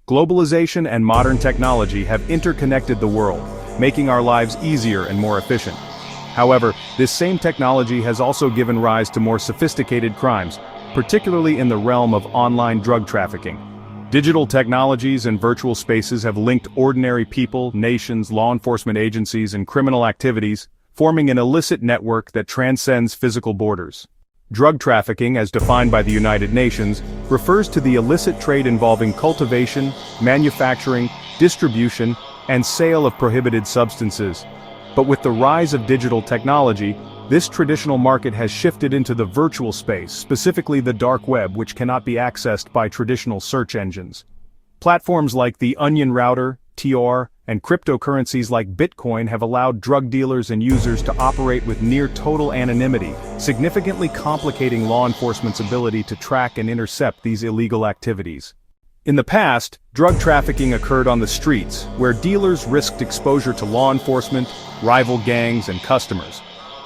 Globalization and modern technology have interconnected the world, making our lives easier and more efficient. However, this same technology has also given rise to more sophisticated crimes, particularly in the realm of online drug trafficking. Digital technologies and virtual spaces have linked ordinary people, nations, law enforcement agencies, and criminal activities, forming an illicit network that transcends physical borders. Drug trafficking, as defined by the United Nations, refers to the illicit trade involving cultivation, manufacturing, distribution, and sale of prohibited substances. But with the rise of digital technology, this traditional market has shifted into the virtual space, specifically the dark web, which cannot be accessed by traditional search engines. Platforms like the Onion Router, Tor, and cryptocurrencies like Bitcoin have allowed drug dealers and users to operate with near-total anonymity, significantly complicating law enforcement's ability to track and intercept these illegal activities. In the past, drug trafficking occurred on the streets, where dealers risked exposure to law enforcement, rival gangs, and customers.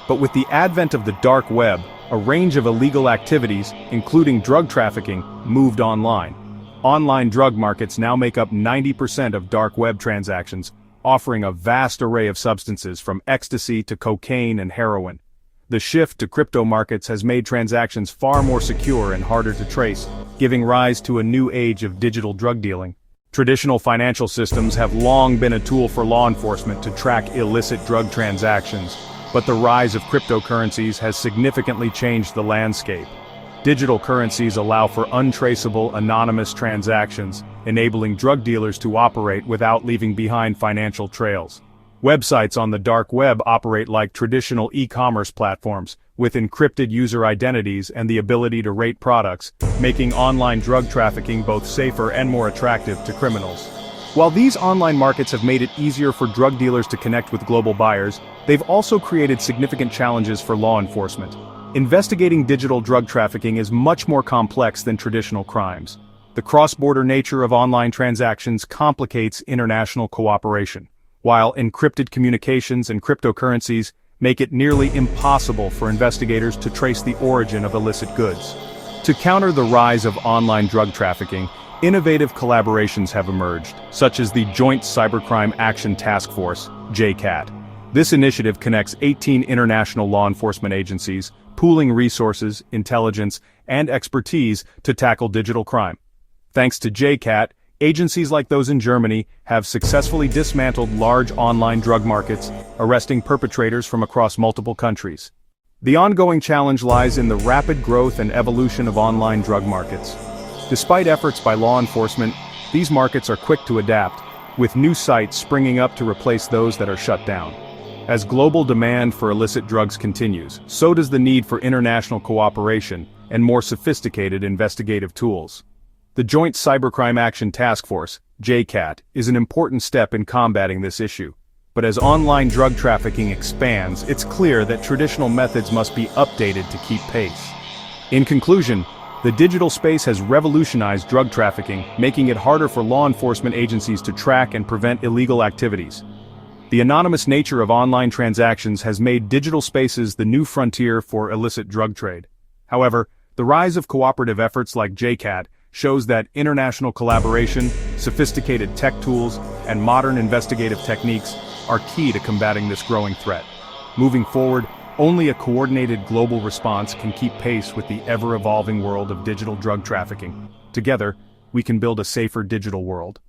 But with the advent of the dark web, a range of illegal activities, including drug trafficking, moved online. Online drug markets now make up 90% of dark web transactions, offering a vast array of substances from ecstasy to cocaine and heroin. The shift to crypto markets has made transactions far more secure and harder to trace, giving rise to a new age of digital drug dealing. Traditional financial systems have long been a tool for law enforcement to track illicit drug transactions, but the rise of cryptocurrencies has significantly changed the landscape. Digital currencies allow for untraceable, anonymous transactions, enabling drug dealers to operate without leaving behind financial trails. Websites on the dark web operate like traditional e-commerce platforms, with encrypted user identities and the ability to rate products, making online drug trafficking both safer and more attractive to criminals. While these online markets have made it easier for drug dealers to connect with global buyers, they've also created significant challenges for law enforcement. Investigating digital drug trafficking is much more complex than traditional crimes. The cross-border nature of online transactions complicates international cooperation, while encrypted communications and cryptocurrencies make it nearly impossible for investigators to trace the origin of illicit goods. To counter the rise of online drug trafficking, innovative collaborations have emerged, such as the Joint Cybercrime Action Taskforce, JCAT. This initiative connects 18 international law enforcement agencies, pooling resources, intelligence, and expertise to tackle digital crime. Thanks to JCAT, agencies like those in Germany have successfully dismantled large online drug markets, arresting perpetrators from across multiple countries. The ongoing challenge lies in the rapid growth and evolution of online drug markets. Despite efforts by law enforcement, these markets are quick to adapt, with new sites springing up to replace those that are shut down. As global demand for illicit drugs continues, so does the need for international cooperation and more sophisticated investigative tools. The Joint Cybercrime Action Taskforce, JCAT, is an important step in combating this issue. But as online drug trafficking expands, it's clear that traditional methods must be updated to keep pace. In conclusion, the digital space has revolutionized drug trafficking, making it harder for law enforcement agencies to track and prevent illegal activities. The anonymous nature of online transactions has made digital spaces the new frontier for illicit drug trade. However, the rise of cooperative efforts like JCAT shows that international collaboration, sophisticated tech tools, and modern investigative techniques are key to combating this growing threat. Moving forward, only a coordinated global response can keep pace with the ever-evolving world of digital drug trafficking. Together, we can build a safer digital world.